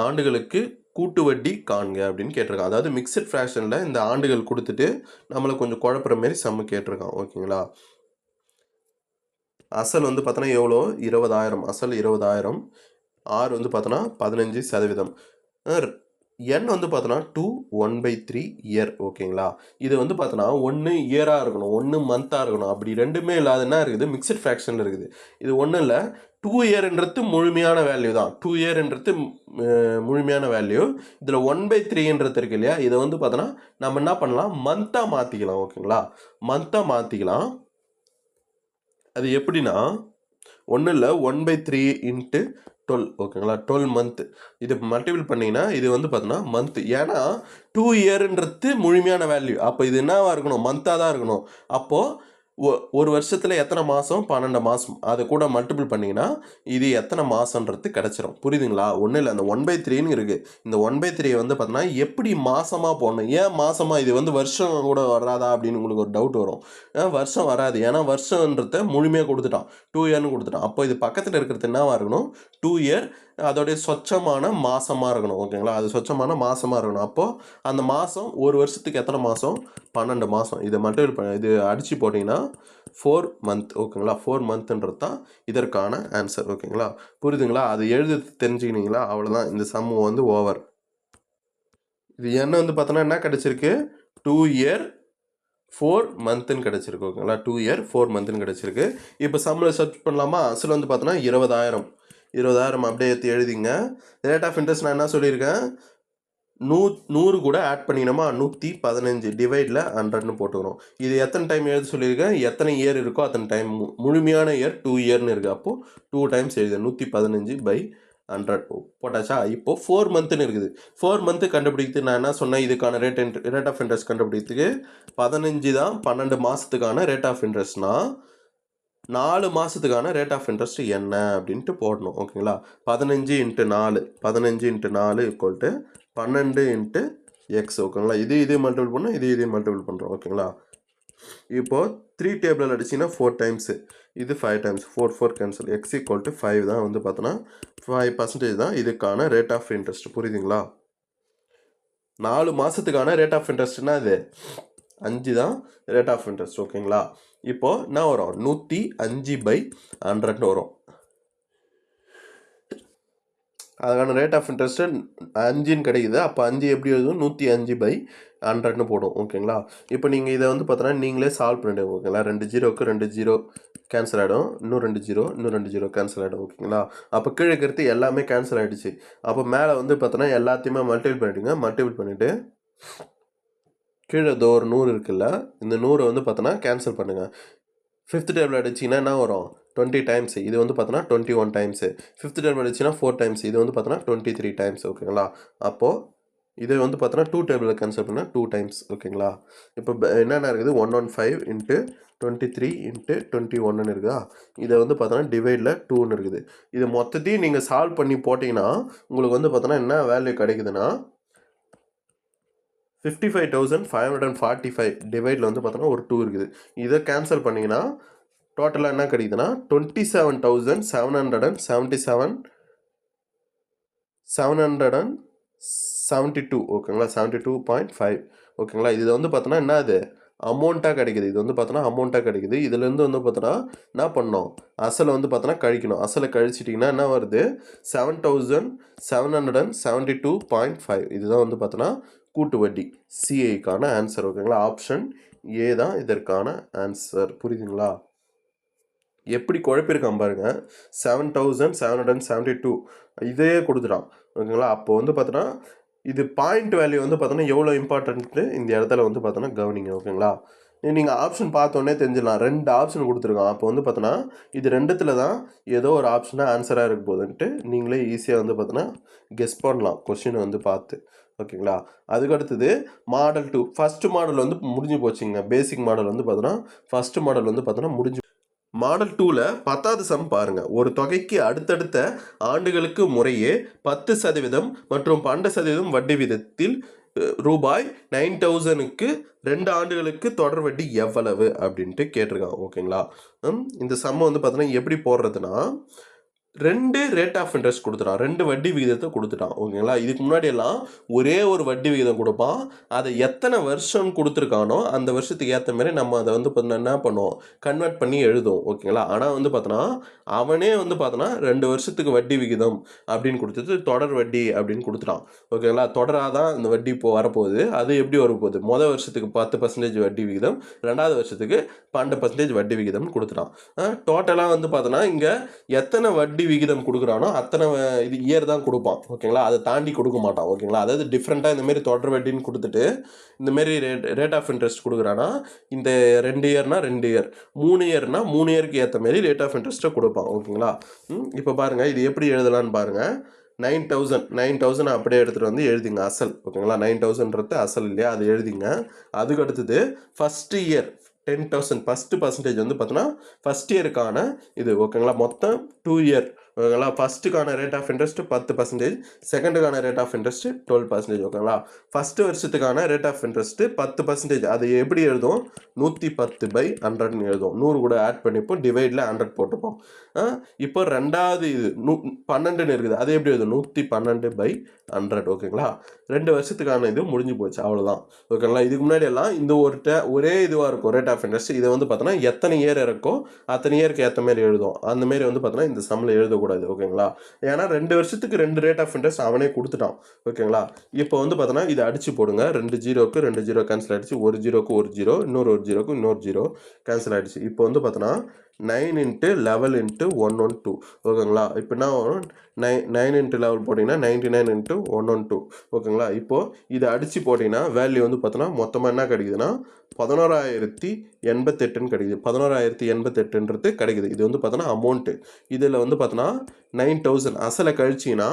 ஆண்டுகளுக்கு கூட்டு வட்டி காண்க அப்படின்னு கேட்டிருக்கான். அதாவது மிக்சட் ஃப்ராக்ஷனில் இந்த ஆண்டுகள் கொடுத்துட்டு நம்மளை கொஞ்சம் குழப்புற மாரி சம்மு கேட்டிருக்கான். ஓகேங்களா, அசல் வந்து பார்த்தோன்னா எவ்வளோ, 20,000. அசல் 20,000. ஆர் வந்து பார்த்தோன்னா 15%. n வந்து பார்த்தோன்னா 2 1/3 இயர். ஓகேங்களா, இது வந்து பார்த்தோன்னா 1 இயராக இருக்கணும், 1 மந்த்தாக இருக்கணும். அப்படி ரெண்டுமே இல்லாத என்ன இருக்குது, மிக்சட் ஃப்ராக்ஷன் இருக்குது. இது ஒன்றும் இல்லை, 2 இயர்ன்றது முழுமையான வேல்யூ தான். 2 இயர்ன்றது முழுமையான வேல்யூ. இதில் 1/3ன்றது இருக்கு இல்லையா, இதை வந்து பார்த்தோன்னா நம்ம என்ன பண்ணலாம், மந்த்தாக மாற்றிக்கலாம். ஓகேங்களா, மந்த்தாக மாற்றிக்கலாம். அது எப்படின்னா ஒன்றும் இல்லை, 1/3 × 12. ஓகேங்களா, 12 மந்த். இது மல்டிபிள் பண்ணிங்கன்னா இது வந்து பார்த்தோன்னா மந்த். ஏன்னா 2 இயர்ன்றது முழுமையான வேல்யூ. அப்போ இது என்னவாக இருக்கணும், மந்த்தாக தான் இருக்கணும். அப்போது ஒரு வருஷத்தில் எத்தனை மாதம், 12 மாதம். அதை கூட மல்டிபிள் பண்ணிங்கன்னா இது எத்தனை மாதன்றது கிடச்சிரும். புரியுதுங்களா, ஒன்றும் இல்லை, அந்த 1/3ன்னு இருக்குது. இந்த 1/3 வந்து பார்த்தோன்னா எப்படி மாதமாக போடணும், ஏன் மாதமாக, இது வந்து வருஷம் கூட வராதா அப்படின்னு உங்களுக்கு ஒரு டவுட் வரும். வருஷம் வராது, ஏன்னா வருஷன்றத முழுமையாக கொடுத்துட்டான், 2 இயர்னு கொடுத்துட்டான். அப்போ இது பக்கத்தில் இருக்கிறது என்னவாக இருக்கணும், 2 இயர், அதோடைய சொச்சமான மாதமாக இருக்கணும். ஓகேங்களா, அது சொச்சமான மாதமாக இருக்கணும். அப்போது அந்த மாதம் ஒரு வருஷத்துக்கு எத்தனை மாதம், 12 மாதம். இதை மல்டிபிள் இது அடித்து போட்டிங்கன்னா 4 மந்த். ஓகேங்களா, 4 மந்த்ன்றது தான் இதற்கான ஆன்சர். ஓகேங்களா, புரியுதுங்களா, அது எழுத தெரிஞ்சுக்கினீங்களா, அவ்வளோதான், இந்த சம்மு வந்து ஓவர். இது என்ன வந்து பார்த்தோன்னா என்ன கிடச்சிருக்கு, 2 இயர் 4 மந்த்துன்னு கிடச்சிருக்கு. ஓகேங்களா, 2 இயர் 4 மந்த்துன்னு கிடச்சிருக்கு. இப்போ சம்மில் சர்ச் பண்ணலாமா, அசல் வந்து பார்த்தோன்னா 20,000. 20,000 அப்படியே ஏற்றி எழுதிங்க. ரேட் ஆஃப் இன்ட்ரெஸ்ட் நான் என்ன சொல்லியிருக்கேன், 100 கூட ஆட் பண்ணினோமா, 115 டிவைடில் 100ன்னு போட்டுக்கிறோம். இது எத்தனை டைம் எழுத சொல்லியிருக்கேன், எத்தனை இயர் இருக்கோ அத்தனை டைம். முழுமையான இயர் 2 இயர்னு இருக்குது. அப்போது 2 டைம்ஸ் எழுது, 115/100 போட்டாச்சா. இப்போது 4 மந்த்துன்னு இருக்குது. 4 மந்த்து கண்டுபிடிக்கிறது நான் என்ன சொன்னேன், இதுக்கான ரேட் ஆஃப் இன்ட்ரெஸ்ட் கண்டுபிடிக்கிறதுக்கு 15 தான் 12 மாதத்துக்கான ரேட் ஆஃப் இன்ட்ரெஸ்ட்னா 4 மாதத்துக்கான ரேட் ஆஃப் இன்ட்ரெஸ்ட் என்ன அப்படின்ட்டு போடணும். ஓகேங்களா, 15 × 4, 15 × 4 = 12 × x. ஓகேங்களா, இது மல்டிபிள் பண்ணோம், இது மல்டிபிள் பண்ணுறோம். ஓகேங்களா, இப்போது 3 டேபிள் அடிச்சிங்கன்னா 4 டைம்ஸு, இது 5 டைம்ஸ், 4 4 கேன்சல். x = 5 தான் வந்து பார்த்தோன்னா 5% தான் இதுக்கான ரேட் ஆஃப் இன்ட்ரெஸ்ட். புரியுதுங்களா, 4 மாதத்துக்கான ரேட் ஆஃப் இன்ட்ரெஸ்ட்னா இது 5 தான் ரேட் ஆஃப் இன்ட்ரெஸ்ட். ஓகேங்களா, இப்போது என்ன வரும், 105/100 வரும். அதுக்கான ரேட் ஆஃப் இன்ட்ரெஸ்ட்டு 5ன்னு கிடைக்குது. அப்போ 5 எப்படி எழுதும் 105/100ன்னு போடும். ஓகேங்களா? இப்போ நீங்கள் இதை வந்து பார்த்தோன்னா நீங்களே சால்வ் பண்ணிவிடுங்க. ஓகேங்களா? 2 ஜீரோக்கு 2 ஜீரோ கேன்சல் ஆகிடும். இன்னும் 2 ஜீரோ, இன்னும் 2 ஜீரோ கேன்சல் ஆகிடும். ஓகேங்களா? அப்போ கீழே இருக்கிறது எல்லாமே கேன்சல் ஆகிடுச்சு. அப்போ மேலே வந்து பார்த்தோன்னா எல்லாத்தையுமே மல்டிபிள் பண்ணிவிடுங்க. மல்டிபிள் பண்ணிவிட்டு கீழே ஏதோ ஒரு 100 இருக்குல்ல, இந்த 100 வந்து பார்த்தோன்னா கேன்சல் பண்ணுங்கள். 5th டேபிள் அடிச்சிங்கன்னா என்ன வரும் 20 டைம்ஸ். இது வந்து பார்த்தோன்னா 21 டைம்ஸு. 5th டேபிள் அடிச்சிங்கன்னா 4 டைம்ஸ். இது வந்து பார்த்தோன்னா 23 டைம்ஸ். ஓகேங்களா? அப்போது இது வந்து பார்த்தோன்னா 2 டேபிளில் கேன்சல் பண்ணால் 2 டைம்ஸ். ஓகேங்களா? இப்போ என்னென்ன இருக்குது 115 இன்ட்டு 23 இன்ட்டு 21ன்னு இருக்குதா? இதை வந்து பார்த்தோன்னா டிவைடில் 2ன்னு இருக்குது. இது மொத்தத்தையும் நீங்கள் சால்வ் பண்ணி போட்டிங்கன்னா உங்களுக்கு வந்து பார்த்தோன்னா என்ன வேல்யூ கிடைக்குதுன்னா 55,545 டிவைடில் வந்து பார்த்தோன்னா ஒரு 2 இருக்குது. இதை கேன்சல் பண்ணிங்கன்னா டோட்டலாக என்ன கிடைக்குதுன்னா 27,772 ஓகேங்களா? 72.5 ஓகேங்களா? இது வந்து பார்த்தோன்னா என்ன அது அமௌண்ட்டாக கிடைக்குது. இது வந்து பார்த்தோன்னா அமௌண்ட்டாக கிடைக்குது. இதுலேருந்து வந்து பார்த்தோன்னா என்ன பண்ணோம் அசலை வந்து பார்த்தோன்னா கழிக்கணும். அசலை கழிச்சிட்டிங்கன்னா என்ன வருது 7,772.5. இதுதான் வந்து பார்த்தோன்னா கூட்டு வட்டி சிஐக்கான ஆன்சர். ஓகேங்களா? ஆப்ஷன் ஏ தான் இதற்கான ஆன்சர். புரியுதுங்களா? எப்படி குழப்பிருக்கான் பாருங்க 7,772 இதே கொடுத்துட்டான். ஓகேங்களா? அப்போ வந்து பார்த்தோன்னா இது பாயிண்ட் வேல்யூ வந்து பார்த்தோன்னா எவ்வளோ இம்பார்ட்டன்ட்டு இந்த இடத்துல வந்து பார்த்தோன்னா கவனிங்க. ஓகேங்களா? நீங்கள் ஆப்ஷன் பார்த்தோன்னே தெரிஞ்சிடலாம். 2 ஆப்ஷன் கொடுத்துருக்கான். அப்போ வந்து பார்த்தோன்னா இது 2த்தில் தான் ஏதோ ஒரு ஆப்ஷனாக ஆன்சராக இருக்க போகுதுன்ட்டு நீங்களே ஈஸியாக வந்து பார்த்தோன்னா கெஸ் பண்ணலாம் கொஷின் வந்து பார்த்து. ஓகேங்களா? அதுக்கு அடுத்தது மாடல் 2 ஃபஸ்ட்டு மாடல் வந்து முடிஞ்சு போச்சுங்க. பேசிக் மாடல் வந்து பார்த்தோன்னா ஃபஸ்ட்டு மாடல் வந்து பார்த்தோன்னா முடிஞ்சு மாடல் 2ல் 10வது சம் பாருங்கள். ஒரு தொகைக்கு அடுத்தடுத்த ஆண்டுகளுக்கு முறையே 10% மற்றும் 12% வட்டி விதத்தில் ரூபாய் 9,000க்கு 2 ஆண்டுகளுக்கு தொடர் வட்டி எவ்வளவு அப்படின்ட்டு கேட்டிருக்காங்க. ஓகேங்களா? இந்த சம்மை வந்து பார்த்தோன்னா எப்படி போடுறதுன்னா 2 ரேட் ஆஃப் இன்ட்ரெஸ்ட் கொடுத்துட்டான். 2 வட்டி விகிதத்தை கொடுத்துட்டான். ஓகேங்களா? இதுக்கு முன்னாடி எல்லாம் ஒரே ஒரு வட்டி விகிதம் கொடுப்பான். அதை எத்தனை வருஷம் கொடுத்துருக்கானோ அந்த வருஷத்துக்கு ஏற்ற மாதிரி நம்ம அதை வந்து என்ன பண்ணுவோம் கன்வெர்ட் பண்ணி எழுதுவோம். ஓகேங்களா? ஆனால் வந்து பார்த்தோன்னா அவனே வந்து பார்த்தோன்னா 2 வருஷத்துக்கு வட்டி விகிதம் அப்படின்னு கொடுத்தது தொடர் வட்டி அப்படின்னு கொடுத்துட்டான். ஓகேங்களா? தொடராக தான் இந்த வட்டி இப்போ வரப்போகுது. அது எப்படி வரப்போகுது மொதல் வருஷத்துக்கு 10% வட்டி விகிதம், 2வது வருஷத்துக்கு 12% வட்டி விகிதம்னு கொடுத்துட்டான். டோட்டலாக வந்து பார்த்தோன்னா இங்கே எத்தனை வட்டி விகிதம் கொடுக்குறானோ அத்தனை இது இயர் தான் கொடுப்பான். ஓகேங்களா? அதை தாண்டி கொடுக்க மாட்டான். ஓகேங்களா? அதாவது டிஃப்ரெண்ட்டாக இந்தமாரி தொடர் வட்டின்னு கொடுத்துட்டு இந்தமாரி ரேட் ஆஃப் இன்ட்ரெஸ்ட் கொடுக்குறான்னா இந்த 2 இயர்னா 2 இயர், 3 இயர்னா 3 இயருக்கு ஏற்ற மாரி ரேட் ஆஃப் இன்ட்ரெஸ்ட்டை கொடுப்பான். ஓகேங்களா? இப்போ பாருங்கள் இது எப்படி எழுதலான்னு பாருங்கள். 9,000 அப்படியே எடுத்துகிட்டு வந்து எழுதிங்க அசல். ஓகேங்களா? 9,000ன்றது அசல் இல்லையா? அது எழுதிங்க. அதுக்கு அடுத்தது ஃபஸ்ட்டு இயர் 10,000 ஃபஸ்ட்டு பர்சன்டேஜ் வந்து பார்த்தோன்னா ஃபஸ்ட் இயருக்கான இது. ஓகேங்களா? மொத்தம் 2 இயர். ஓகேங்களா? ஃபஸ்ட்டுக்கான ரேட் ஆஃப் இன்ட்ரெஸ்ட்டு 10%, செகண்டுக்கான ரேட் ஆஃப் இன்ட்ரெஸ்ட்டு 12%. ஓகேங்களா? ஃபஸ்ட்டு வருஷத்துக்கான ரேட் ஆஃப் இன்ட்ரெஸ்ட்டு 10%. அது எப்படி எழுதும் 110/100ன்னு எழுதும். 100 கூட ஆட் பண்ணிப்போம், டிவைடில் 100 போட்டுப்போம். இப்போ 2வது இது 12ன்னு இருக்குது. அது எப்படி எழுதும் 112/100. ஓகேங்களா? 2 வருஷத்துக்கான இது முடிஞ்சு போச்சு. அவ்வளோதான். ஓகேங்களா? இதுக்கு முன்னாடி எல்லாம் இந்த ஒரே இதுவாக இருக்கும் ரேட் ஆஃப் இன்ட்ரெஸ்ட். இதை வந்து பார்த்தோன்னா எத்தனை இயர் இருக்கோ அத்தனை இயருக்கு ஏற்ற மாதிரி எழுதும். அந்த மாரி வந்து பார்த்தோன்னா இந்த சம்மில் எழுதக்கூடாது. ஓகேங்களா? ஏன்னா 2 வருஷத்துக்கு 2 ரேட் ஆஃப் இன்ட்ரெஸ்ட் அவனே கொடுத்துட்டான். ஓகேங்களா? இப்போ வந்து பார்த்தோன்னா இதை அடிச்சு போடுங்க. 2 ஜீரோக்கு 2 ஜீரோ கேன்சல் ஆகிடுச்சு. 1 ஜீரோக்கு 1 ஜீரோ, இன்னொரு 1 ஜீரோக்கு இன்னொரு ஜீரோ கேன்சல் ஆகிடுச்சு. இப்போ வந்து பார்த்தோன்னா 9 × 11 × 112. ஓகேங்களா? இப்போ என்ன வரும் 9 × 11 போட்டிங்கன்னா 99 × 112. ஓகேங்களா? இப்போது இதை அடித்து போட்டிங்கன்னா வேல்யூ வந்து பார்த்தோன்னா மொத்தமாக என்ன கிடைக்குதுன்னா 11,088ன்னு கிடைக்குது. 11,088ன்றது கிடைக்குது. இது வந்து பார்த்தோன்னா அமௌண்ட்டு. இதில் வந்து பார்த்தோன்னா 9,000 அசலை கழிச்சிங்கன்னா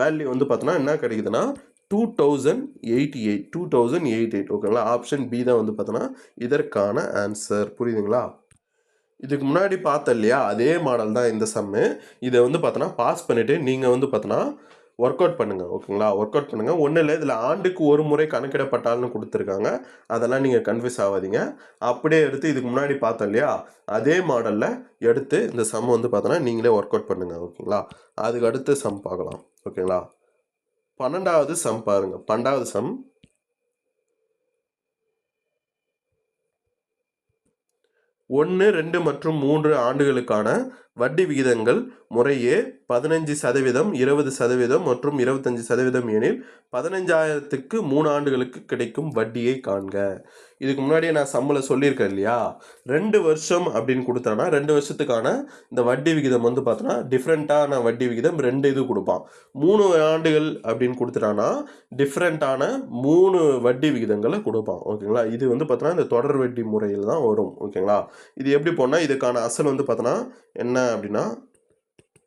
வேல்யூ வந்து பார்த்தோன்னா என்ன கிடைக்குதுன்னா 2,088. ஓகேங்களா? ஆப்ஷன் பி தான் வந்து பார்த்தோன்னா இதற்கான ஆன்சர். புரியுதுங்களா? இதுக்கு முன்னாடி பார்த்தோம் இல்லையா அதே மாடல் தான் இந்த சம்மு. இதை வந்து பார்த்தோன்னா பாஸ் பண்ணிவிட்டு நீங்கள் வந்து பார்த்தோன்னா ஒர்க் அவுட் பண்ணுங்கள். ஓகேங்களா? ஒர்க் அவுட் பண்ணுங்கள். ஒன்றும் இல்லை, இதில் ஆண்டுக்கு ஒரு முறை கணக்கிடப்பட்டால்னு கொடுத்துருக்காங்க. அதெல்லாம் நீங்கள் கன்ஃபியூஸ் ஆகாதீங்க. அப்படியே எடுத்து இதுக்கு முன்னாடி பார்த்தோம் இல்லையா அதே மாடலில் எடுத்து இந்த சம் வந்து பார்த்தோன்னா நீங்களே ஒர்க் அவுட் பண்ணுங்கள். ஓகேங்களா? அதுக்கு அடுத்து சம் பார்க்கலாம். ஓகேங்களா? 12வது சம் பாருங்கள். 12வது சம் 1, 2 மற்றும் 3 ஆண்டுகளுக்கான வட்டி விகிதங்கள் முறையே 15%, 20% மற்றும் 25% எனில் 15,000க்கு 3 ஆண்டுகளுக்கு கிடைக்கும் வட்டியை காண்க. இதுக்கு முன்னாடியே நான் சம்மில் சொல்லியிருக்கேன் இல்லையா, 2 வருஷம் அப்படின்னு கொடுத்தானா 2 வருஷத்துக்கான இந்த வட்டி விகிதம் வந்து பார்த்தோன்னா டிஃப்ரெண்ட்டான வட்டி விகிதம் 2 இது கொடுப்பான். 3 ஆண்டுகள் அப்படின்னு கொடுத்துட்டானா டிஃப்ரெண்ட்டான 3 வட்டி விகிதங்களை கொடுப்பான். ஓகேங்களா, இது வந்து பார்த்தோன்னா இந்த தொடர் வட்டி முறையில் தான் வரும். ஓகேங்களா, இது எப்படி போனால் இதுக்கான அசல் வந்து பார்த்தோன்னா என்ன அப்படின்னா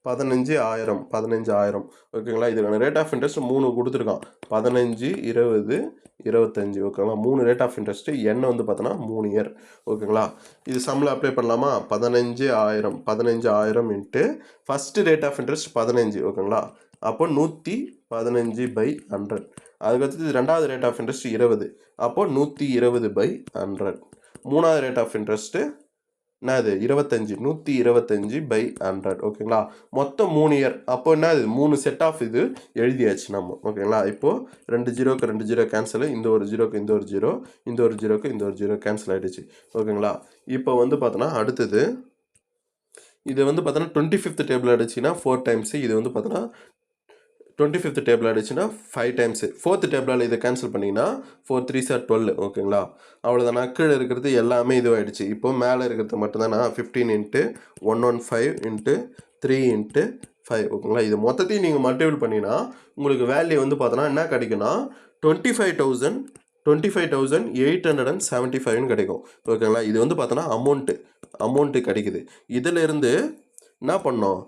15,000. ஓகேங்களா, இதுக்கான ரேட் ஆஃப் இன்ட்ரெஸ்ட் 3 கொடுத்துருக்கான். 15, 20, 25. ஓகேங்களா, 3 ரேட் ஆஃப் இன்ட்ரெஸ்ட். எண்ணெய் வந்து பார்த்தோன்னா 3 இயர். ஓகேங்களா, இது சம்மில் அப்ளை பண்ணலாமா? 15,000 into first rate of interest 15. ஓகேங்களா, அப்போ 115/100. அதுக்கடுத்து ரெண்டாவது ரேட் ஆஃப் இன்ட்ரெஸ்ட் 20. அப்போ 120/100. மூணாவது ரேட் ஆஃப் இன்ட்ரெஸ்ட்டு என்னது 25, 125/100. ஓகேங்களா, மொத்தம் 3 இயர். அப்போ என்னது 3 செட் ஆஃப் இது எழுதியாச்சு நம்ம. ஓகேங்களா, இப்போது 2 ஜீரோக்கு 2 ஜீரோ கேன்சல், இந்த ஒரு ஜீரோக்கு இந்த ஒரு ஜீரோ, இந்த ஒரு ஜீரோக்கு இந்த ஒரு ஜீரோ கேன்சல் ஆகிடுச்சு. ஓகேங்களா, இப்போ வந்து பார்த்தோன்னா அடுத்தது இது வந்து பார்த்தோன்னா 25th டேபிள் அடிச்சுன்னா 4 டைம்ஸு, இது வந்து பார்த்தோன்னா 25th டேபிள் அடிச்சுன்னா 5 டைம்ஸு. 4th டேபிளால் இதை கேன்சல் பண்ணிங்கன்னா 4 3s are 12. ஓகேங்களா, அவ்வளோதானா, கீழே இருக்கிறது எல்லாமே இதுவாகிடுச்சு. இப்போ மேலே இருக்கிறது மட்டும்தானா 15 × 115 × 3 × 5. ஓகேங்களா, இது மொத்தத்தையும் நீங்கள் மல்டிபிள் பண்ணிங்கன்னா உங்களுக்கு வேல்யூ வந்து பார்த்தோன்னா என்ன கிடைக்குன்னா 25,875 கிடைக்கும். ஓகேங்களா, இது வந்து பார்த்தோன்னா அமௌண்ட்டு கிடைக்குது. இதிலேருந்து என்ன பண்ணோம்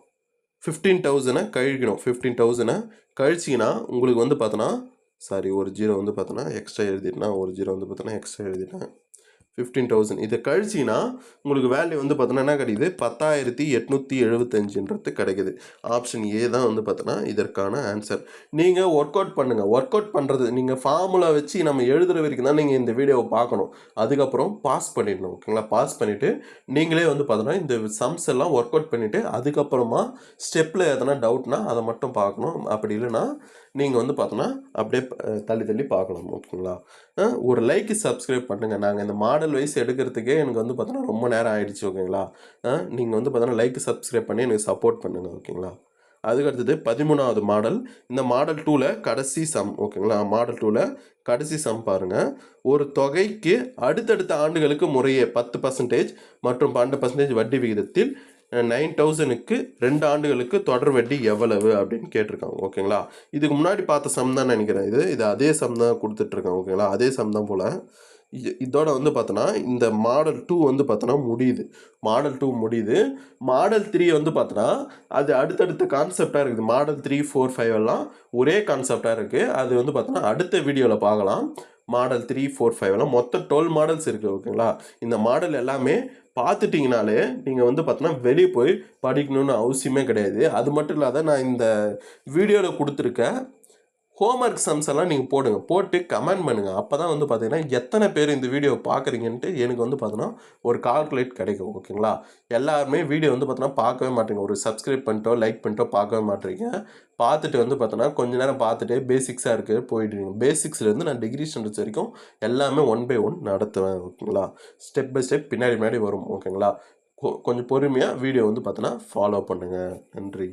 15,000 கழிக்கணும். 15,000 கழிச்சிங்கன்னா உங்களுக்கு வந்து பார்த்தோன்னா ஒரு ஜீரோ வந்து பார்த்தோன்னா எக்ஸ்ட்ரா எழுதிட்டேன்னா ஒரு ஜீரோ வந்து பார்த்தோன்னா எக்ஸ்ட்ரா எழுதிட்டேன். 15,000 இதை கழிச்சிங்கன்னா உங்களுக்கு வேல்யூ வந்து பார்த்தோன்னா என்ன கிடைக்குது 10,875 கிடைக்குது. ஆப்ஷன் ஏ தான் வந்து பார்த்தோன்னா இதற்கான ஆன்சர். நீங்கள் ஒர்க் அவுட் பண்ணுங்கள். ஒர்க் அவுட் பண்ணுறது நீங்கள் ஃபார்முலா வச்சு நம்ம எழுதுகிற வரைக்கும் தான் நீங்கள் இந்த வீடியோவை பார்க்கணும். அதுக்கப்புறம் பாஸ் பண்ணிடணும். ஓகேங்களா, பாஸ் பண்ணிவிட்டு நீங்களே வந்து பார்த்தோன்னா இந்த சம்ஸ் எல்லாம் ஒர்க் அவுட் பண்ணிவிட்டு அதுக்கப்புறமா ஸ்டெப்பில் எதனா டவுட்னா அதை மட்டும் பார்க்கணும். அப்படி இல்லைன்னா நீங்கள் வந்து பார்த்தோன்னா அப்படியே தள்ளி பார்க்கலாம். ஓகேங்களா, ஒரு லைக் சப்ஸ்கிரைப் பண்ணுங்கள். நாங்கள் இந்த மாடல் வைஸ் எடுக்கிறதுக்கே எனக்கு வந்து பார்த்தோன்னா ரொம்ப நேரம் ஆகிடுச்சு. ஓகேங்களா, நீங்கள் வந்து பார்த்தோன்னா லைக் சப்ஸ்கிரைப் பண்ணி எனக்கு சப்போர்ட் பண்ணுங்கள். ஓகேங்களா, அதுக்கடுத்தது 13வது மாடல். இந்த மாடல் 2ல் கடைசி சம். ஓகேங்களா, மாடல் 2ல் கடைசி சம் பாருங்கள். ஒரு தொகைக்கு அடுத்தடுத்த ஆண்டுகளுக்கு முறையே 10% மற்றும் 12% வட்டி விகிதத்தில் 9,000க்கு 2 ஆண்டுகளுக்கு தொடர் வட்டி எவ்வளவு அப்படின்னு கேட்டிருக்காங்க. ஓகேங்களா, இதுக்கு முன்னாடி பார்த்த சம் தான் நினைக்கிறேன். இது அதே சம் தான் கொடுத்துட்ருக்காங்க. ஓகேங்களா, அதே சம் தான் போல். இதோட வந்து பார்த்தோன்னா இந்த மாடல் 2 வந்து பார்த்தோன்னா முடியுது. மாடல் 2 முடியுது. மாடல் 3 வந்து பார்த்தோன்னா அது அடுத்தடுத்த கான்செப்டாக இருக்குது. மாடல் 3, 4, 5 எல்லாம் ஒரே கான்செப்டாக இருக்குது. அது வந்து பார்த்தோன்னா அடுத்த வீடியோவில் பார்க்கலாம். மாடல் 3, 4, 5 எல்லாம் மொத்தம் 12 மாடல்ஸ் இருக்குது. ஓகேங்களா, இந்த மாடல் எல்லாமே பார்த்துட்டிங்கனாலே நீங்கள் வந்து பார்த்தோன்னா வெளியே போய் படிக்கணும்னு அவசியமே கிடையாது. அது மட்டும் இல்லாத நான் இந்த வீடியோவில் கொடுத்துருக்க ஹோம்ஒர்க் சம்ஸ் எல்லாம் நீங்கள் போட்டு கமெண்ட் பண்ணுங்கள். அப்போ தான் வந்து பார்த்தீங்கன்னா எத்தனை பேர் இந்த வீடியோவை பார்க்குறீங்கன்ட்டு எனக்கு வந்து பார்த்தோன்னா ஒரு கால்குலேட் கிடைக்கும். ஓகேங்களா, எல்லாருமே வீடியோ வந்து பார்த்தோன்னா பார்க்கவே மாட்டேங்க. ஒரு சப்ஸ்கிரைப் பண்ணிட்டோ லைக் பண்ணிட்டோ பார்க்கவே மாட்டேறீங்க. பார்த்துட்டு வந்து பார்த்தோன்னா கொஞ்ச நேரம் பார்த்துட்டு பேசிக்ஸாக இருக்குது போயிடுவீங்க. பேசிக்ஸ்லேருந்து நான் டிகிரி ஸ்டாண்டர்ட்ஸ் வரைக்கும் எல்லாமே 1 by 1 நடத்துவேன். ஓகேங்களா, ஸ்டெப் பை ஸ்டெப் பின்னாடி வரும். ஓகேங்களா, கொஞ்சம் பொறுமையாக வீடியோ வந்து பார்த்தோன்னா ஃபாலோ பண்ணுங்கள். நன்றி.